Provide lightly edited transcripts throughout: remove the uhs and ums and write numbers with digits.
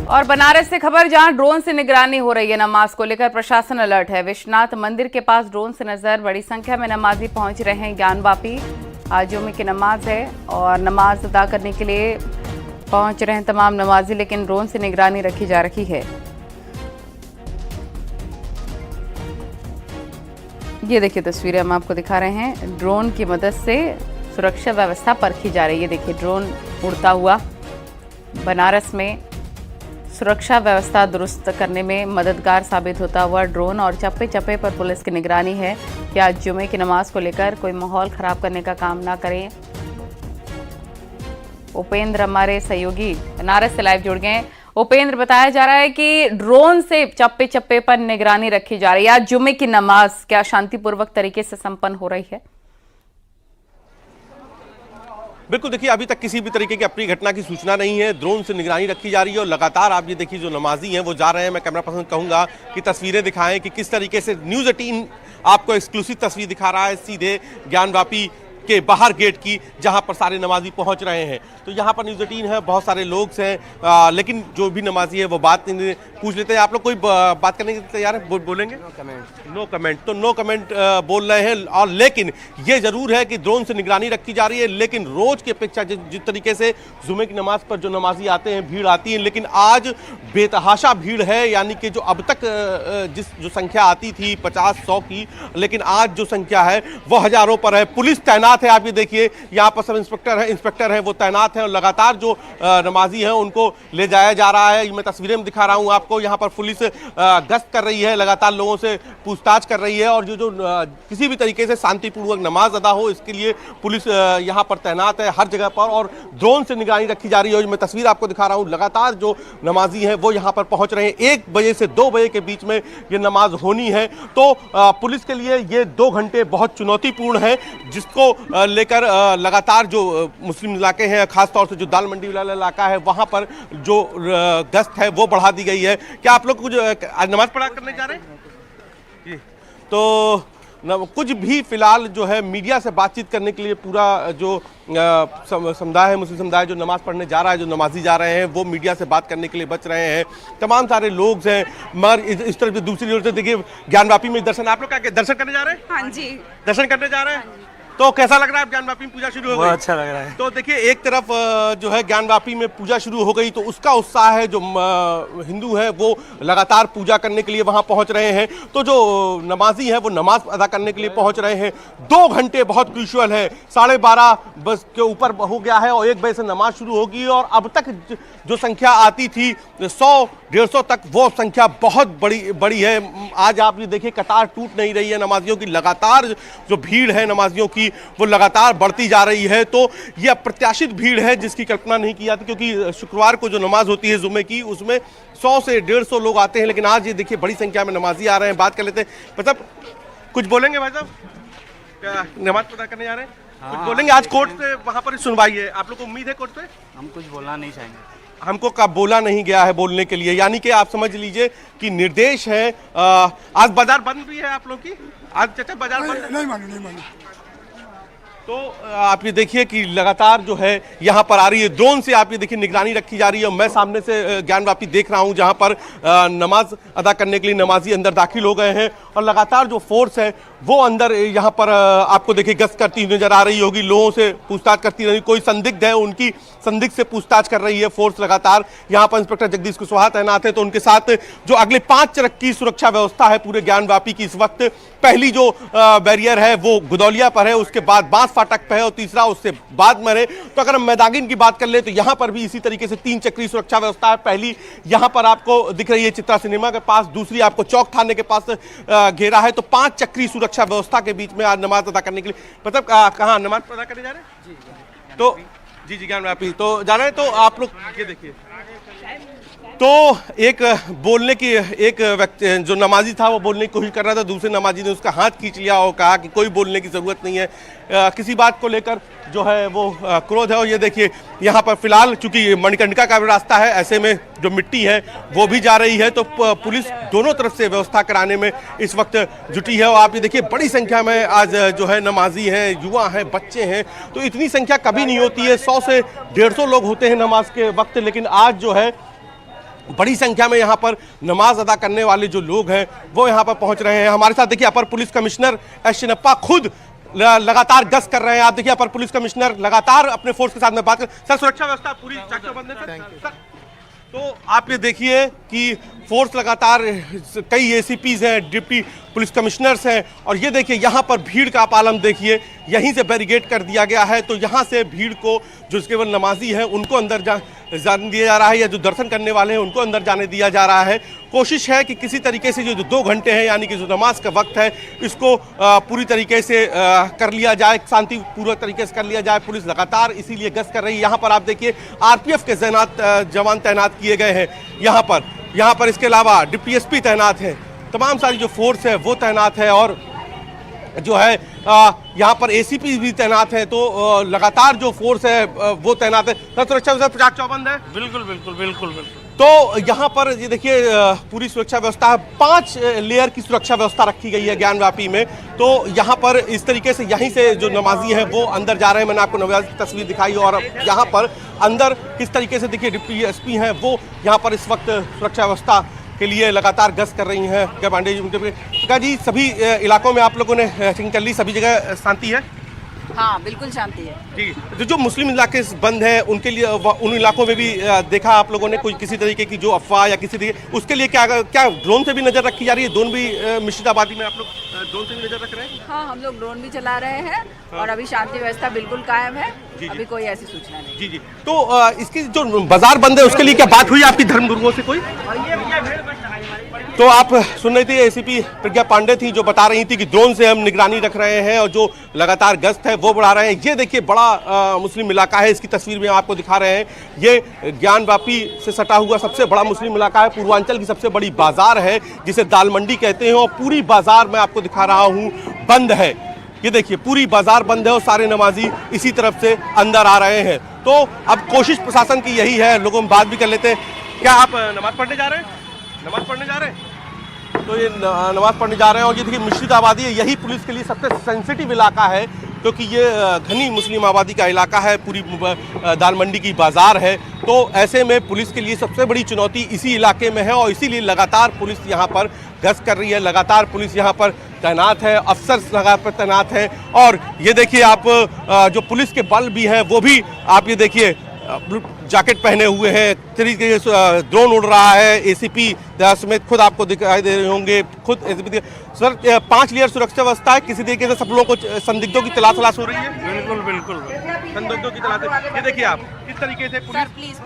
और बनारस से खबर, जहां ड्रोन से निगरानी हो रही है। नमाज को लेकर प्रशासन अलर्ट है। विश्वनाथ मंदिर के पास ड्रोन से नजर, बड़ी संख्या में नमाजी पहुंच रहे हैं ज्ञानवापी। आज जुम्मे की नमाज है और नमाज अदा करने के लिए पहुंच रहे हैं तमाम नमाजी, लेकिन ड्रोन से निगरानी रखी जा रही है। ये देखिए तस्वीरें हम आपको दिखा रहे हैं। ड्रोन की मदद से सुरक्षा व्यवस्था परखी जा रही है। देखिए ड्रोन उड़ता हुआ। बनारस में सुरक्षा व्यवस्था दुरुस्त करने में मददगार साबित होता हुआ ड्रोन, और चप्पे चप्पे पर पुलिस की निगरानी है कि आज जुमे की नमाज को लेकर कोई माहौल खराब करने का काम ना करें। उपेंद्र हमारे सहयोगी बनारस से लाइव जुड़ गए। उपेंद्र, बताया जा रहा है कि ड्रोन से चप्पे चप्पे पर निगरानी रखी जा रही है। आज जुमे की नमाज क्या शांतिपूर्वक तरीके से संपन्न हो रही है? बिल्कुल, देखिए अभी तक किसी भी तरीके की अप्रिय घटना की सूचना नहीं है। ड्रोन से निगरानी रखी जा रही है और लगातार आप ये देखिए जो नमाजी हैं वो जा रहे हैं। मैं कैमरा पर्सन कहूंगा कि तस्वीरें दिखाएं कि किस तरीके से न्यूज़ 18 आपको एक्सक्लूसिव तस्वीर दिखा रहा है सीधे ज्ञानवापी के बाहर गेट की, जहां पर सारे नमाजी पहुंच रहे हैं। तो यहां पर न्यूज़ 18 है, बहुत सारे लोग हैं, लेकिन जो भी नमाजी है वो बात पूछ लेते हैं। आप लोग कोई बात करने के लिए तैयार है? बोलेंगे? No comment. तो नो कमेंट बोल रहे हैं। और लेकिन ये जरूर है कि ड्रोन से निगरानी रखी जा रही है, लेकिन रोज की अपेक्षा जिस तरीके से जुमे की नमाज पर जो नमाजी आते हैं, भीड़ आती है, लेकिन आज बेतहाशा भीड़ है। यानी कि जो अब तक जो संख्या आती थी 50-100 की, लेकिन आज जो संख्या है वो हजारों पर है। पुलिस तैनात है। आप ये देखिए यहाँ पर सब इंस्पेक्टर हैं वो तैनात हैं और लगातार जो नमाजी हैं उनको ले जाया जा रहा है। मैं तस्वीरें में दिखा रहा हूँ आपको। यहाँ पर पुलिस गश्त कर रही है, लगातार लोगों से पूछताछ कर रही है, और जो किसी भी तरीके से शांतिपूर्वक नमाज अदा हो इसके लिए पुलिस यहाँ पर तैनात है हर जगह पर, और ड्रोन से निगरानी रखी जा रही है। मैं तस्वीर आपको दिखा रहा हूँ, लगातार जो नमाजी हैं वो यहाँ पर पहुंच रहे हैं। 1 बजे से 2 बजे के बीच में ये नमाज होनी है। तो पुलिस के लिए ये 2 घंटे बहुत चुनौतीपूर्ण है, जिसको लेकर लगातार जो मुस्लिम इलाके हैं, खासतौर से जो दाल मंडी वाला इलाका है, वहां पर जो गश्त है वो बढ़ा दी गई है। क्या आप लोग कुछ आज नमाज पढ़ा करने जा रहे हैं जी? तो कुछ भी फिलहाल जो है मीडिया से बातचीत करने के लिए पूरा जो समुदाय है, मुस्लिम समुदाय जो नमाज पढ़ने जा रहा है, जो नमाजी जा रहे हैं, वो मीडिया से बात करने के लिए बच रहे हैं। तमाम सारे लोग हैं, मगर इस तरफ दूसरी ओर से देखिए ज्ञानवापी में दर्शन, आप लोग क्या दर्शन करने जा रहे हैं? हाँ जी, दर्शन करने जा रहे हैं। तो कैसा लग रहा है ज्ञानवापी में पूजा शुरू हो गई? बहुत अच्छा लग रहा है। तो देखिए एक तरफ जो है ज्ञानवापी में पूजा शुरू हो गई तो उसका उत्साह है, जो हिंदू है वो लगातार पूजा करने के लिए वहां पहुंच रहे हैं। तो जो नमाजी है वो नमाज अदा करने के लिए पहुंच रहे हैं। 2 घंटे बहुत क्रूशियल है। 12:30 बस के ऊपर हो गया है और 1 बजे से नमाज शुरू होगी, और अब तक जो संख्या आती थी 100-150 तक, वो संख्या बहुत बड़ी है। आज आप ये देखिए कतार टूट नहीं रही है नमाजियों की। लगातार जो भीड़ है नमाजियों की वो लगातार बढ़ती जा रही है। तो ये अप्रत्याशित भीड़ है जिसकी कल्पना नहीं की जाती, क्योंकि शुक्रवार को जो नमाज होती है जुम्मे की, उसमें 100 से 150 लोग आते हैं, लेकिन आज ये देखिए बड़ी संख्या में नमाजी आ रहे हैं। बात कर लेते हैं। मतलब कुछ बोलेंगे भाई साहब? क्या नमाज अदा करने जा रहे हैं? कुछ बोलेंगे? आज कोर्ट से वहां पर सुनवाई है, आप लोग को उम्मीद है कोर्ट से? हम कुछ बोलना नहीं चाहेंगे। हमको कब बोला नहीं गया है बोलने के लिए, यानी कि आप समझ लीजिए कि निर्देश है। आज बाजार बंद भी है आप लोग की? आज चाचा बाजार बंद नहीं मालूम। तो आप ये देखिए कि लगातार जो है यहाँ पर आ रही है ड्रोन से, आप ये देखिए निगरानी रखी जा रही है। मैं सामने से ज्ञानवापी देख रहा हूँ जहाँ पर नमाज अदा करने के लिए नमाजी अंदर दाखिल हो गए हैं, और लगातार जो फोर्स है वो अंदर यहाँ पर आपको देखिए गश्त करती हुई नजर आ रही होगी, लोगों से पूछताछ करती रही। कोई संदिग्ध है, उनकी संदिग्ध से पूछताछ कर रही है फोर्स लगातार। यहाँ पर इंस्पेक्टर जगदीश कुशवाहा तैनात है, तो उनके साथ जो अगले 5 चरक की सुरक्षा व्यवस्था है पूरे ज्ञानवापी की इस वक्त। पहली जो बैरियर है वो गुदौलिया पर है, उसके बाद बांस फाटक पे है, और तीसरा उससे बाद में है। तो अगर हम मैदागिन की बात कर ले तो यहाँ पर भी इसी तरीके से 3 चक्री सुरक्षा व्यवस्था है। पहली यहाँ पर आपको दिख रही है चित्रा सिनेमा के पास, दूसरी आपको चौक थाने के पास घेरा है। तो 5 चक्री सुरक्षा व्यवस्था के बीच में आज नमाज अदा करने के लिए, मतलब कहाँ नमाज अदा करने जा रहे हैं? तो जी ज्ञानवापी तो जा रहे हैं। तो आप लोग ये देखिए, तो एक बोलने की एक व्यक्ति जो नमाजी था वो बोलने की कोशिश कर रहा था, दूसरे नमाजी ने उसका हाथ खींच लिया और कहा कि कोई बोलने की ज़रूरत नहीं है। किसी बात को लेकर जो है वो क्रोध है। और ये देखिए यहाँ पर फिलहाल चूंकि मणिकर्णिका का भी रास्ता है, ऐसे में जो मिट्टी है वो भी जा रही है, तो पुलिस दोनों तरफ से व्यवस्था कराने में इस वक्त जुटी है। और आप ये देखिए बड़ी संख्या में आज जो है नमाजी हैं, युवा हैं, बच्चे हैं। तो इतनी संख्या कभी नहीं होती है, 100 से 150 लोग होते हैं नमाज के वक्त, लेकिन आज जो है बड़ी संख्या में यहाँ पर नमाज अदा करने वाले जो लोग हैं वो यहाँ पर पहुंच रहे हैं। हमारे साथ देखिए अपर पुलिस कमिश्नर एस चिन्नप्पा खुद लगातार गश्त कर रहे हैं। आप देखिए अपर पुलिस कमिश्नर लगातार अपने फोर्स के साथ में बात कर। सर, सुरक्षा व्यवस्था पूरी चाकचौबंद है सर? तो आप ये देखिए कि फोर्स लगातार, कई एसीपीज हैं, डिप्टी पुलिस कमिश्नर्स हैं, और ये देखिए यहाँ पर भीड़ का आप आलम देखिए, यहीं से बैरिकेड कर दिया गया है। तो यहाँ से भीड़ को, जो केवल नमाजी हैं उनको अंदर जाने दिया जा रहा है, या जो दर्शन करने वाले हैं उनको अंदर जाने दिया जा रहा है। कोशिश है कि किसी तरीके से जो 2 घंटे हैं यानी कि जो नमाज का वक्त है इसको पूरी तरीके से कर लिया जाए, शांतिपूर्वक तरीके से कर लिया जाए। पुलिस लगातार इसीलिए गश्त कर रही है। यहाँ पर आप देखिए आरपीएफ के जवान तैनात किए गए हैं यहाँ पर इसके अलावा डिप्टी एसपी तैनात है, तमाम सारी जो फोर्स है वो तैनात है, और जो है यहाँ पर एसीपी भी तैनात है। तो लगातार जो फोर्स है वो तैनात है। सुरक्षा व्यवस्था चाक-चौबंद है? बिल्कुल बिल्कुल बिल्कुल बिल्कुल। तो यहाँ पर ये देखिए पूरी सुरक्षा व्यवस्था है, 5 लेयर की सुरक्षा व्यवस्था रखी गई है ज्ञानव्यापी में। तो यहाँ पर इस तरीके से यहीं से जो नमाजी हैं वो अंदर जा रहे हैं। मैंने आपको नमाज की तस्वीर दिखाई, और यहाँ पर अंदर किस तरीके से देखिए डिप्टी एसपी हैं वो यहाँ पर इस वक्त सुरक्षा व्यवस्था के लिए लगातार गश्त कर रही हैं। क्या पांडे जी, सभी इलाकों में आप लोगों ने चेकिंग कर ली, सभी जगह शांति है? हाँ, बिल्कुल शांति है जी। जो मुस्लिम इलाके बंद हैं उनके लिए, उन इलाकों में भी देखा आप लोगों ने कोई किसी तरीके की जो अफवाह या किसी तरीके, उसके लिए क्या ड्रोन से भी नजर रखी जा रही है? ड्रोन भी मिश्रित आबादी में आप लोग ड्रोन से भी नजर रख रहे हैं? हाँ, हम लोग ड्रोन भी चला रहे हैं और अभी शांति व्यवस्था बिल्कुल कायम है। अभी कोई ऐसी सूचना नहीं। जी। तो इसकी जो बाजार बंद है उसके लिए क्या बात हुई आपकी धर्मगुरुओं से कोई? तो आप सुन रही थी एसीपी प्रज्ञा पांडे थी जो बता रही थी कि ड्रोन से हम निगरानी रख रहे हैं और जो लगातार गश्त है वो बढ़ा रहे हैं। ये देखिए बड़ा मुस्लिम इलाका है, इसकी तस्वीर में आपको दिखा रहे हैं। ये ज्ञानव्यापी से सटा हुआ सबसे बड़ा मुस्लिम इलाका है, पूर्वांचल की सबसे बड़ी बाजार है जिसे दाल मंडी कहते हैं, और पूरी बाजार मैं आपको दिखा रहा हूँ बंद है। ये देखिए पूरी बाजार बंद है और सारे नमाजी इसी तरफ से अंदर आ रहे हैं। तो अब कोशिश प्रशासन की यही है, लोगों में बात भी कर लेते हैं। क्या आप नमाज पढ़ने जा रहे हैं? नमाज पढ़ने जा रहे हैं? तो ये नमाज पढ़ने जा रहे हैं। और ये देखिए मिश्रित आबादी है, यही पुलिस के लिए सबसे सेंसिटिव इलाका है क्योंकि ये घनी मुस्लिम आबादी का इलाका है, पूरी दाल मंडी की बाजार है। तो ऐसे में पुलिस के लिए सबसे बड़ी चुनौती इसी इलाके में है और इसीलिए लगातार पुलिस यहाँ पर गश्त कर रही है, लगातार पुलिस यहाँ पर तैनात है, अफसर लगातार तैनात है। और ये देखिए आप जो पुलिस के बल भी हैं वो भी आप ये देखिए जैकेट पहने हुए हैं, तरीके से ड्रोन उड़ रहा है। एसीपी समेत खुद आपको दिखाई दे रहे होंगे, खुद एसीपी। सर 5 लेयर सुरक्षा व्यवस्था है, किसी तरीके से सब लोगों को संदिग्धों की तलाश हो रही है? बिल्कुल बिल्कुल संदिग्धों की तलाश। ये देखिए आप किस तरीके से पुलिस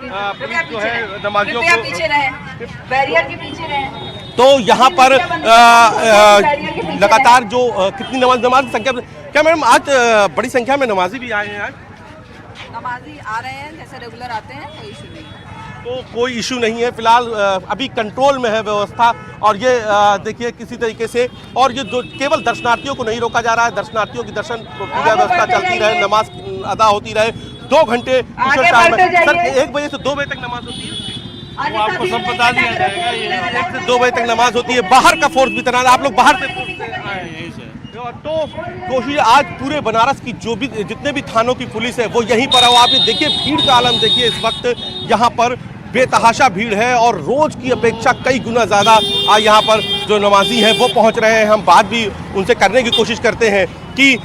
जो है नमाजियों को पीछे रहें, बैरियर के पीछे रहें। तो यहाँ पर लगातार जो कितनी नमाज की संख्या, क्या मैडम आज बड़ी संख्या में नमाजी भी आए हैं? आज नमाजी आ रहे हैं जैसे रेगुलर आते हैं, कोई इशू नहीं। तो कोई इशू नहीं है फिलहाल, अभी कंट्रोल में है व्यवस्था। और ये देखिए किसी तरीके से, और ये केवल दर्शनार्थियों को नहीं रोका जा रहा है, दर्शनार्थियों की दर्शन पूजा व्यवस्था चलती रहे, नमाज अदा होती रहे। 2 घंटे टाइम है सर, 1 बजे से 2 बजे तक नमाज होती है, वो आपको सब बता दिया जाएगा। 1 से 2 बजे तक नमाज होती है। बाहर का फोर्स भी तैनात, आप लोग बाहर से तो कोशिश आज पूरे बनारस की जो भी जितने भी थानों की पुलिस है वो यहीं पर है। आप ये देखिए भीड़ का आलम देखिए, इस वक्त यहाँ पर बेतहाशा भीड़ है और रोज की अपेक्षा कई गुना ज़्यादा आज यहाँ पर जो नमाजी हैं वो पहुँच रहे हैं। हम बात भी उनसे करने की कोशिश करते हैं कि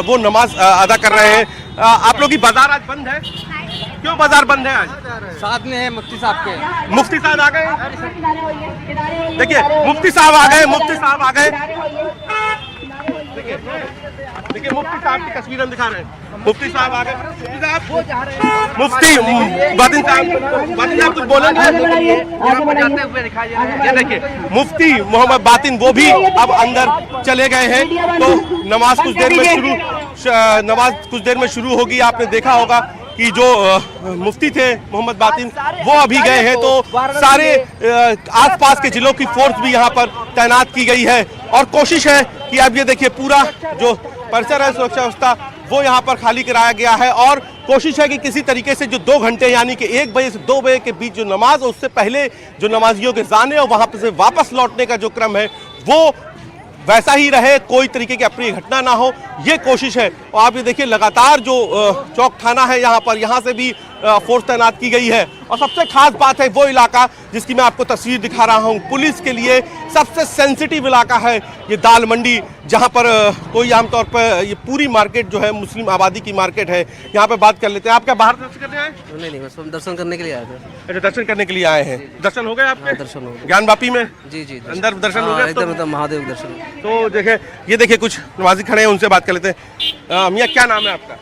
वो नमाज अदा कर रहे हैं। आप लोग की बाजार आज बंद है, क्यों बाजार बंद है? आज साथ में है मुफ्ती साहब के। मुफ्ती साहब आ गए, देखिए मुफ्ती साहब आ गए, मुफ्ती साहब आ गए। देखिए मुफ्ती साहब की तस्वीर हम दिखा रहे हैं, मुफ्ती साहब आ गए। मुफ्ती बातिन साहब कुछ बोलेंगे? ये देखिए मुफ्ती मोहम्मद बातिन वो भी अब अंदर चले गए हैं। तो नमाज कुछ देर में शुरू होगी। आपने देखा होगा कि जो मुफ्ती थे मोहम्मद बातिन वो अभी गए हैं। तो सारे आसपास के जिलों की फोर्स भी यहाँ पर तैनात की गई है और कोशिश है कि अब ये देखिए पूरा जो परिसर है सुरक्षा व्यवस्था वो यहाँ पर खाली कराया गया है। और कोशिश है कि किसी तरीके से जो 2 घंटे यानी कि 1 बजे से 2 बजे के बीच जो नमाज, उससे पहले जो नमाजियों के जाने और वहाँ से वापस लौटने का जो क्रम है वो वैसा ही रहे, कोई तरीके की अप्रिय घटना ना हो, ये कोशिश है। और आप ये देखिए लगातार जो चौक थाना है यहाँ पर, यहाँ से भी फोर्स तैनात की गई है। और सबसे खास बात है वो इलाका जिसकी मैं आपको तस्वीर दिखा रहा हूँ, पुलिस के लिए सबसे सेंसिटिव इलाका है ये दाल मंडी, जहाँ पर कोई आमतौर पर ये पूरी मार्केट जो है मुस्लिम आबादी की मार्केट है। यहाँ पे बात कर लेते हैं। आप क्या बाहर दर्शन करने आए? नहीं, बस हम दर्शन करने के लिए आए थे। अच्छा, दर्शन करने के लिए आए हैं। दर्शन हो गए आपके? दर्शन हो गए। ज्ञानवापी में? जी अंदर दर्शन हो गए? एकदम महादेव दर्शन। तो देखे, ये देखिए कुछ नमाजी खड़े हैं, उनसे बात कर लेते हैं। मियाँ, क्या नाम है आपका?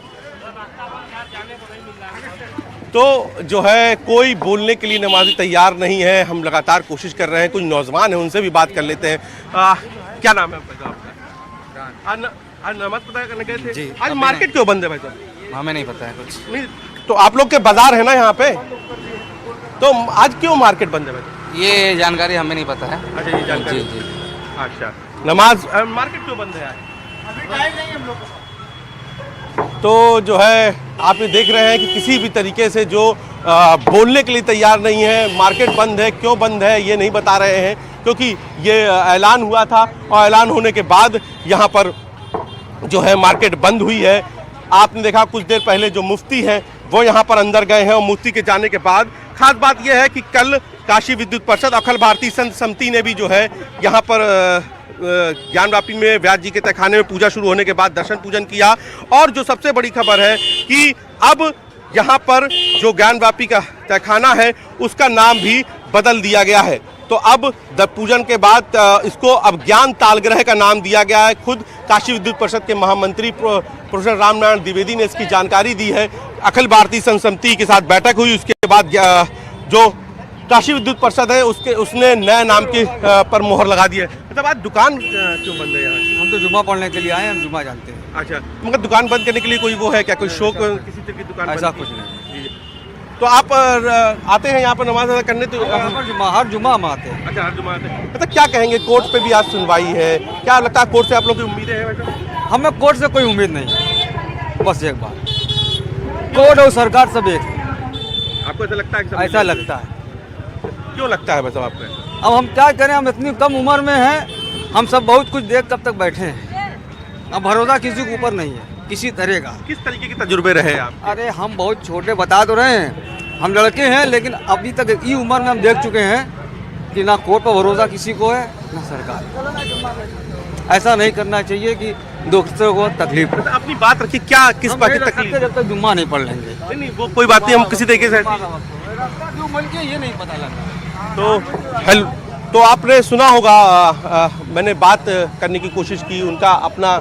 तो जो है कोई बोलने के लिए नमाजी तैयार नहीं है। हम लगातार कोशिश कर रहे हैं, कुछ नौजवान हैं उनसे भी बात कर लेते हैं। क्या नाम है आपका? आज नमाज पता करने गए थे? जी। आज मार्केट क्यों बंद है भाई साहब? हमें नहीं पता है कुछ। नहीं, तो आप लोग के बाजार है ना यहाँ पे, तो आज क्यों मार्केट बंद है भाई? ये जानकारी हमें नहीं पता है। अच्छा, ये जानकारी। जी। अच्छा, नमाज मार्केट क्यों बंद है आज? अभी टाइम नहीं हम लोग। तो जो है आप ये देख रहे हैं कि किसी भी तरीके से जो बोलने के लिए तैयार नहीं है। मार्केट बंद है, क्यों बंद है ये नहीं बता रहे हैं, क्योंकि ये ऐलान हुआ था और ऐलान होने के बाद यहाँ पर जो है मार्केट बंद हुई है। आपने देखा कुछ देर पहले जो मुफ्ती हैं वो यहाँ पर अंदर गए हैं और मुफ्ती के जाने के बाद खास बात यह है कि कल काशी विद्युत परिषद अखिल भारतीय संत समिति ने भी जो है यहाँ पर ज्ञानवापी में व्यास जी के तहखाने में पूजा शुरू होने के बाद दर्शन पूजन किया। और जो सबसे बड़ी खबर है कि अब यहाँ पर जो ज्ञानवापी का तहखाना है उसका नाम भी बदल दिया गया है। तो अब पूजन के बाद इसको अब ज्ञान तालग्रह का नाम दिया गया है। खुद काशी विद्युत परिषद के महामंत्री प्रोफेसर रामनारायण द्विवेदी ने इसकी जानकारी दी है। अखिल भारतीय संत समिति के साथ बैठक हुई, उसके बाद जो काशी विद्युत परिषद है उसने नए नाम के पर मोहर लगा दी है। मतलब आज दुकान क्यों बंद है यहाँ? हम तो जुम्मा पढ़ने के लिए आए, हम जुम्मा जानते हैं। अच्छा, मगर दुकान बंद करने के लिए कोई वो है क्या, कोई शौक किसी तरह की दुकान? ऐसा कुछ नहीं। तो आप आते हैं यहाँ पर नमाज अदा करने? तो हर जुम्मा हम आते हैं। अच्छा, हर जुम्मा आते हैं। मतलब क्या कहेंगे, कोर्ट पे भी आज सुनवाई है, क्या लगता है कोर्ट से आप लोग की उम्मीदें हैं वैसे? हमें कोर्ट से कोई उम्मीद नहीं, बस एक बात, कोर्ट और सरकार सब एक है। आपको ऐसा लगता है? ऐसा लगता है। क्यों लगता है मतलब आपको? अब हम क्या करें, हम इतनी कम उम्र में हैं, हम सब बहुत कुछ देख कब तक बैठे हैं। अब भरोसा किसी के ऊपर नहीं है किसी तरह का। किस तरीके के तजुर्बे रहे आप? अरे हम बहुत छोटे, बता तो रहे हैं, हम लड़के हैं, लेकिन अभी तक ये उम्र में हम देख चुके हैं कि ना कोर्ट पर भरोसा किसी को है ना सरकार। ऐसा नहीं करना चाहिए कि दूसरों को तकलीफ हो। अपनी बात रखिए, क्या किस बात की तकलीफ? जब तक जुम्मा नहीं पढ़ लेंगे। नहीं, वो कोई बात नहीं, हम किसी तरीके से ये नहीं पता लगा। तो आपने सुना होगा, मैंने बात करने की कोशिश की। उनका अपना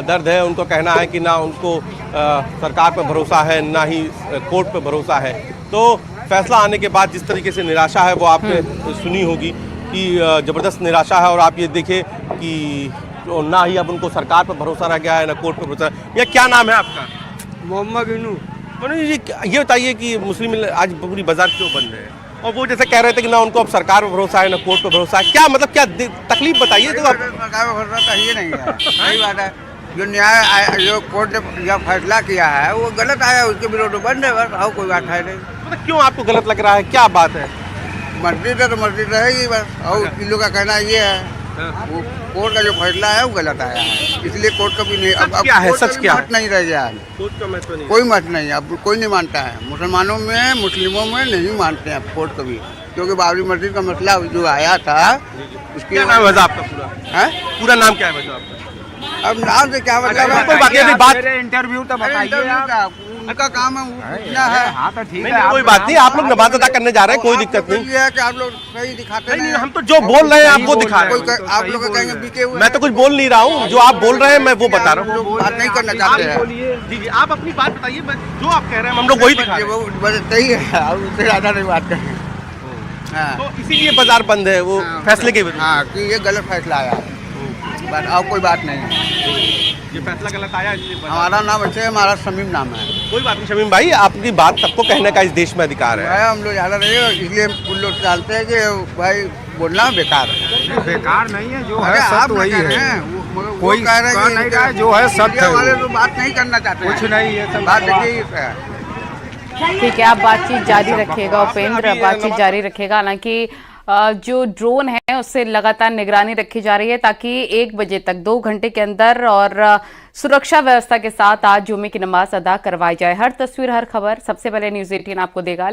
दर्द है, उनको कहना है कि ना उनको सरकार पर भरोसा है ना ही कोर्ट पर भरोसा है। तो फैसला आने के बाद जिस तरीके से निराशा है वो आपने सुनी होगी कि ज़बरदस्त निराशा है। और आप ये देखिए कि ना ही अब उनको सरकार पर भरोसा रह गया है ना कोर्ट पर भरोसा। ये क्या नाम है आपका? मोहम्मद इनू। ये बताइए कि मुस्लिम आज पूरी बाजार क्यों बंद है? और वो जैसे कह रहे थे कि ना उनको अब सरकार पर भरोसा है ना कोर्ट पर भरोसा है, क्या मतलब क्या तकलीफ बताइए। तो आप सरकार पर भरोसा चाहिए नहीं है, सही बात है। जो न्याय जो कोर्ट ने जो फैसला किया है वो गलत आया, उसके विरोध बंद है, बस और कोई बात है नहीं। मतलब क्यों आपको गलत लग रहा है, क्या बात है? मस्जिद है तो मस्जिद रहेगी बस। और इन लोगों का कहना ये है वो कोर्ट का जो फैसला है वो गलत आया है, इसलिए कोर्ट का भी नहीं। अब क्या है, सच क्या मत नहीं रह गया है, कोर्ट का महत्व नहीं, कोई मत नहीं, अब कोई नहीं मानता है। मुसलमानों में मुस्लिमों में नहीं मानते हैं कोर्ट कभी, क्योंकि बाबरी मस्जिद का मसला जो आया था उसके। क्या नाम है आपका पूरा? है पूरा नाम क्या है आपका? अब नाम से क्या मतलब है? कोई बात इंटरव्यू तो बताइए, उनका काम है पूछना है। हाँ तो ठीक है, कोई बात नहीं, आप लोग नमाज अदा करने जा रहे हैं, कोई दिक्कत नहीं है कि आप लोग सही दिखाते नहीं। हम तो जो बोल रहे हैं आप वो दिखा रहे हैं। आप लोग कहेंगे बीके हुए, मैं तो कुछ बोल नहीं रहा हूँ, जो आप बोल रहे हैं मैं वो बता रहा हूँ। बात नहीं करना चाहते हैं। जी जी, आप अपनी बात बताइए, जो आप कह रहे हैं हम लोग वही दिखा रहे हैं। वो सही है, उससे ज्यादा नहीं बात करेंगे। हाँ, तो इसीलिए बाजार बंद है, वो फैसले के विरुद्ध। हाँ, कि ये गलत फैसला आया है, बस और कोई बात नहीं है। ये फैसला गलत आया इसलिए हमारा नाम अच्छे है, हमारा शमीम नाम है। कोई बात नहीं शमीम भाई, आपकी बात सबको कहने का इस देश में अधिकार है। हम लोग ज़्यादा नहीं है, इसलिए कुछ लोग डालते हैं कि भाई बोलना बेकार है। बेकार नहीं है, जो है सत्य वही है। कोई कह रहे हैं जो है सत्य वाले तो बात नहीं करना चाहते, कुछ नहीं है, बात देखिए। ठीक है, आप बातचीत जारी रखिएगा उपेंद्र, बातचीत जारी रखेगा। हालांकि जो ड्रोन है उससे लगातार निगरानी रखी जा रही है ताकि 1 बजे तक 2 घंटे के अंदर और सुरक्षा व्यवस्था के साथ आज जुम्मे की नमाज अदा करवाई जाए। हर तस्वीर, हर खबर सबसे पहले न्यूज़ 18 आपको देगा।